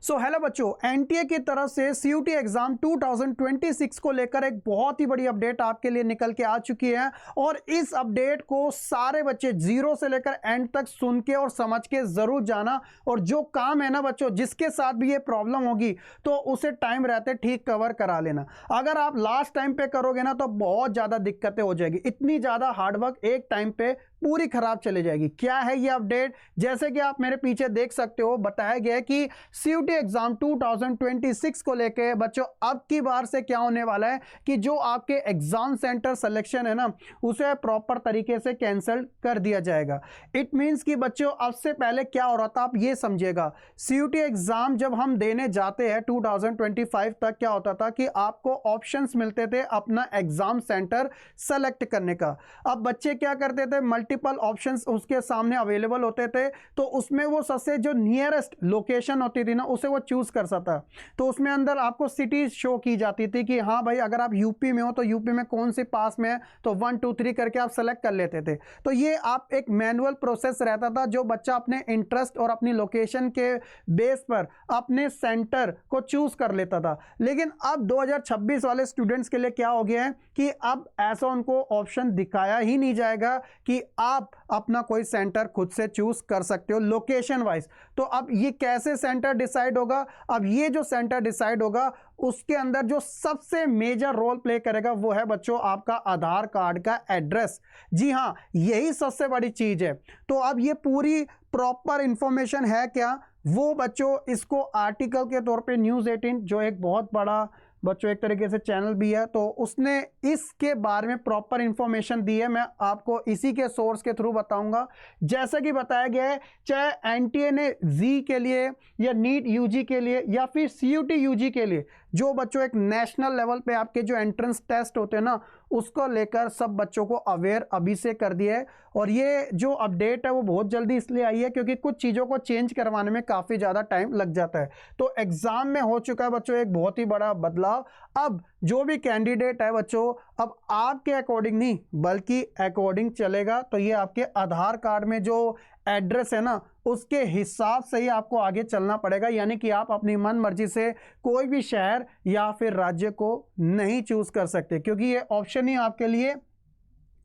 So hello बच्चों, NTA की तरफ से सीयूटी एग्जाम 2026 को लेकर एक बहुत ही बड़ी अपडेट आपके लिए निकल के आ चुकी है। और इस अपडेट को सारे बच्चे जीरो से लेकर एंड तक सुन के और समझ के जरूर जाना। और जो काम है ना बच्चों, जिसके साथ भी ये प्रॉब्लम होगी तो उसे टाइम रहते ठीक कवर करा लेना। अगर आप लास्ट टाइम पे करोगे ना तो बहुत ज्यादा दिक्कतें हो जाएगी। इतनी ज्यादा हार्डवर्क एक टाइम पे पूरी खराब चली जाएगी। क्या है ये अपडेट? जैसे कि आप मेरे पीछे देख सकते हो, बताया गया है कि सीयूटी एग्जाम 2026 को लेके बच्चों अब की बार से क्या होने वाला है कि जो आपके एग्जाम सेंटर सिलेक्शन है ना, उसे प्रॉपर तरीके से कैंसिल कर दिया जाएगा। इट मींस कि बच्चों अब से पहले क्या हो रहा था, आप ये समझिएगा। सीयूटी एग्जाम जब हम देने जाते हैं 2025 तक क्या होता था कि आपको ऑप्शंस मिलते थे अपना एग्जाम सेंटर सेलेक्ट करने का। अब बच्चे क्या करते थे, मल्टीपल ऑप्शंस उसके सामने अवेलेबल होते थे, तो उसमें वो सबसे जो नियरेस्ट लोकेशन होती थी ना उसे वो चूज कर सकता। तो उसमें अंदर आपको सिटी शो की जाती थी कि हाँ भाई अगर आप यूपी में हो तो यूपी में कौन सी पास में है, तो 1 2 3 करके आप सेलेक्ट कर लेते थे। तो ये आप एक मैनुअल प्रोसेस रहता था, जो बच्चा अपने इंटरेस्ट और अपनी लोकेशन के बेस पर अपने सेंटर को चूज कर लेता था। लेकिन अब 2026 वाले स्टूडेंट्स के लिए क्या हो गया है कि अब ऐसा उनको ऑप्शन दिखाया ही नहीं जाएगा कि आप अपना कोई सेंटर खुद से चूज कर सकते हो लोकेशन वाइज। तो अब ये कैसे सेंटर डिसाइड होगा? अब ये जो सेंटर डिसाइड होगा उसके अंदर जो सबसे मेजर रोल प्ले करेगा वो है बच्चों आपका आधार कार्ड का एड्रेस। जी हाँ, यही सबसे बड़ी चीज है। तो अब ये पूरी प्रॉपर इंफॉर्मेशन है क्या, वो बच्चों इसको आर्टिकल के तौर पे न्यूज़ 18 जो एक बहुत बड़ा बच्चों एक तरीके से चैनल भी है, तो उसने इसके बारे में प्रॉपर इंफॉर्मेशन दी है। मैं आपको इसी के सोर्स के थ्रू बताऊंगा। जैसा कि बताया गया है, चाहे एनटीए ने जी के लिए या नीट यूजी के लिए या फिर सीयूटी यूजी के लिए, जो बच्चों एक नेशनल लेवल पे आपके जो एंट्रेंस टेस्ट होते हैं ना, उसको लेकर सब बच्चों को अवेयर अभी से कर दिया है। और ये जो अपडेट है वो बहुत जल्दी इसलिए आई है क्योंकि कुछ चीज़ों को चेंज करवाने में काफ़ी ज़्यादा टाइम लग जाता है। तो एग्जाम में हो चुका है बच्चों एक बहुत ही बड़ा बदलाव। अब जो भी कैंडिडेट है बच्चों, अब आपके अकॉर्डिंग नहीं बल्कि अकॉर्डिंग चलेगा। तो ये आपके आधार कार्ड में जो एड्रेस है ना, उसके हिसाब से ही आपको आगे चलना पड़ेगा। यानी कि आप अपनी मन मर्जी से कोई भी शहर या फिर राज्य को नहीं चूज कर सकते, क्योंकि ये ऑप्शन ही आपके लिए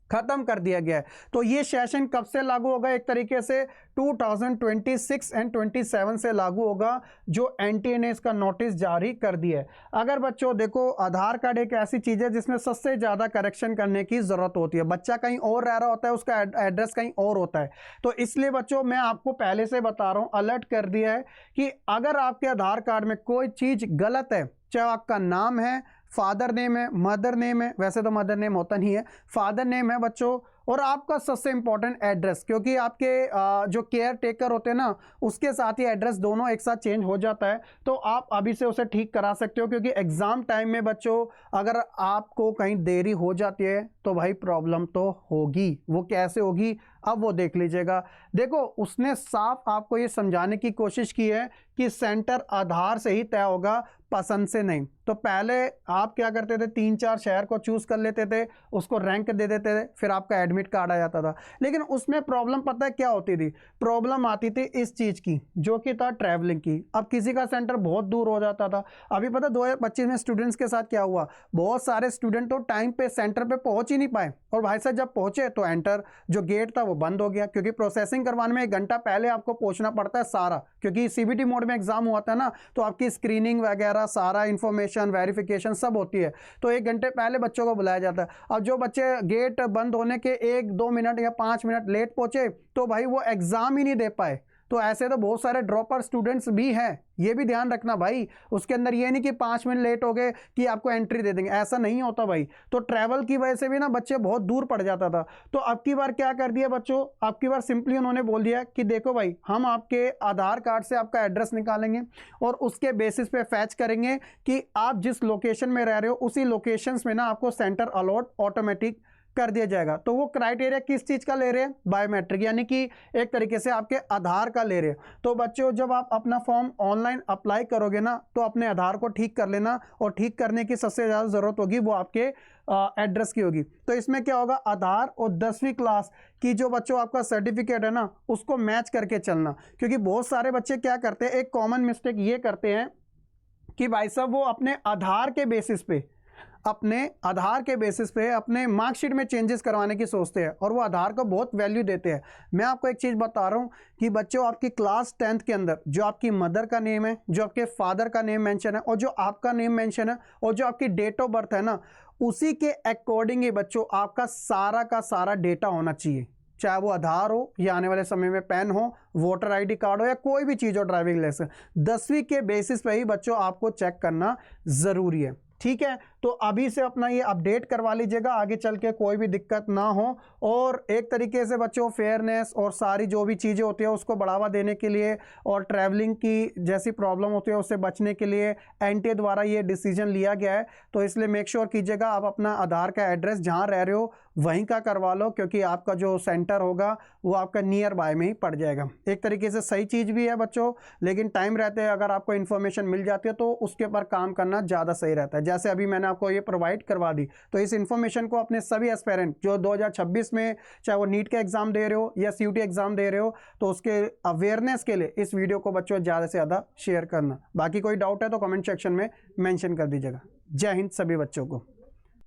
खत्म कर दिया गया है। तो ये सेशन कब से लागू होगा? एक तरीके से 2026 एंड 27 से लागू होगा, जो एनटीए ने इसका नोटिस जारी कर दिया है। अगर बच्चों देखो, आधार कार्ड एक ऐसी चीज है जिसमें सबसे ज्यादा करेक्शन करने की जरूरत होती है। बच्चा कहीं और रह रहा होता है, उसका एड्रेस कहीं और होता है। तो इसलिए बच्चों मैं आपको पहले से बता रहा हूं, अलर्ट कर दिया है कि अगर आपके आधार कार्ड में कोई चीज गलत है, चाहे आपका नाम है, फादर नेम है, मदर नेम है, वैसे तो मदर नेम होता नहीं है, फादर नेम है बच्चों, और आपका सबसे इंपॉर्टेंट एड्रेस, क्योंकि आपके जो केयर टेकर होते हैं ना, उसके साथ ही एड्रेस दोनों एक साथ चेंज हो जाता है। तो आप अभी से उसे ठीक करा सकते हो, क्योंकि एग्जाम टाइम में बच्चों अगर आपको कहीं देरी हो जाती है तो भाई प्रॉब्लम तो होगी। वो कैसे होगी अब वो देख लीजिएगा। देखो, उसने साफ आपको ये समझाने की कोशिश की है कि सेंटर आधार से ही तय होगा, पसंद से नहीं। तो पहले आप क्या करते थे, 3 4 शहर को चूज कर लेते थे, उसको रैंक दे देते थे, फिर आपका एडमिट कार्ड आ जाता था। लेकिन उसमें प्रॉब्लम पता है क्या होती थी? प्रॉब्लम आती थी इस चीज की, जो कि था ट्रैवलिंग की। अब किसी का सेंटर बहुत दूर हो जाता था। अभी पता 2025 में स्टूडेंट्स के साथ क्या हुआ, बहुत सारे स्टूडेंट तो टाइम पे सेंटर पे पहुंच ही नहीं पाए, और भाई साहब जब पहुंचे तो एंटर जो गेट था वो बंद हो गया, क्योंकि प्रोसेसिंग करवाने में 1 घंटा पहले आपको पहुंचना पड़ता है सारा, क्योंकि सीबीटी मोड में एग्जाम हुआ था ना, तो आपकी स्क्रीनिंग वगैरह सारा इंफॉर्मेशन वेरिफिकेशन सब होती है। तो 1 घंटे पहले बच्चों को बुलाया जाता है। अब जो बच्चे गेट बंद होने के 1 2 मिनट या 5 मिनट लेट पहुंचे, तो भाई वो एग्जाम ही नहीं दे पाए। तो ऐसे तो बहुत सारे ड्रॉपर स्टूडेंट्स भी हैं, ये भी ध्यान रखना भाई। उसके अंदर ये नहीं कि 5 मिनट लेट हो गए कि आपको एंट्री दे देंगे, ऐसा नहीं होता भाई। तो ट्रैवल की वजह से भी ना बच्चे बहुत दूर पड़ जाता था। तो अब की बार क्या कर दिया बच्चों, अब की बार सिंपली उन्होंने बोल दिया कि देखो भाई, हम आपके आधार कार्ड से आपका एड्रेस निकालेंगे और उसके बेसिस पे फैच करेंगे कि आप जिस लोकेशन में रह रहे हो उसी लोकेशंस में ना आपको सेंटर अलॉट ऑटोमेटिक कर दिया जाएगा। तो वो क्राइटेरिया किस चीज़ का ले रहे हैं? बायोमेट्रिक, यानी कि एक तरीके से आपके आधार का ले रहे हैं। तो बच्चों जब आप अपना फॉर्म ऑनलाइन अप्लाई करोगे ना, तो अपने आधार को ठीक कर लेना, और ठीक करने की सबसे ज़्यादा ज़रूरत होगी वो आपके एड्रेस की होगी। तो इसमें क्या होगा, आधार और 10वीं क्लास की जो बच्चों आपका सर्टिफिकेट है ना, उसको मैच करके चलना। क्योंकि बहुत सारे बच्चे क्या करते हैं, एक कॉमन मिस्टेक ये करते हैं कि भाई साहब वो अपने आधार के बेसिस पे अपने मार्कशीट में चेंजेस करवाने की सोचते हैं, और वो आधार को बहुत वैल्यू देते हैं। मैं आपको एक चीज़ बता रहा हूँ कि बच्चों आपकी क्लास 10th के अंदर जो आपकी मदर का नेम है, जो आपके फादर का नेम मेंशन है, और जो आपका नेम मेंशन है, और जो आपकी डेट ऑफ बर्थ है ना, उसी के अकॉर्डिंग ही बच्चों आपका सारा का सारा डेटा होना चाहिए। चाहे वो आधार हो, या आने वाले समय में पैन हो, वोटर आईडी कार्ड हो, या कोई भी चीज़ हो, ड्राइविंग लाइसेंस, 10वीं के बेसिस पे ही बच्चों आपको चेक करना ज़रूरी है। ठीक है, तो अभी से अपना ये अपडेट करवा लीजिएगा, आगे चल के कोई भी दिक्कत ना हो। और एक तरीके से बच्चों फेयरनेस और सारी जो भी चीज़ें होती है उसको बढ़ावा देने के लिए, और ट्रैवलिंग की जैसी प्रॉब्लम होती है उससे बचने के लिए एनटीए द्वारा ये डिसीजन लिया गया है। तो इसलिए मेक श्योर कीजिएगा आप अपना आधार का एड्रेस जहाँ रह रहे हो वहीं का करवा लो, क्योंकि आपका जो सेंटर होगा वो आपका नियर बाय में ही पड़ जाएगा। एक तरीके से सही चीज़ भी है बच्चों, लेकिन टाइम रहते हैं अगर आपको इन्फॉर्मेशन मिल जाती है तो उसके ऊपर काम करना ज़्यादा सही रहता है। जैसे अभी मैंने आपको ये प्रोवाइड करवा दी, तो इस इन्फॉर्मेशन को अपने सभी एस्पेरेंट जो 2026 में चाहे वो नीट का एग्जाम दे रहे हो या सीयूटी एग्जाम दे रहे हो, तो उसके अवेयरनेस के लिए इस वीडियो को बच्चों ज़्यादा से ज़्यादा शेयर करना। बाकी कोई डाउट है तो कमेंट सेक्शन में मेंशन कर दीजिएगा। जय हिंद सभी बच्चों को।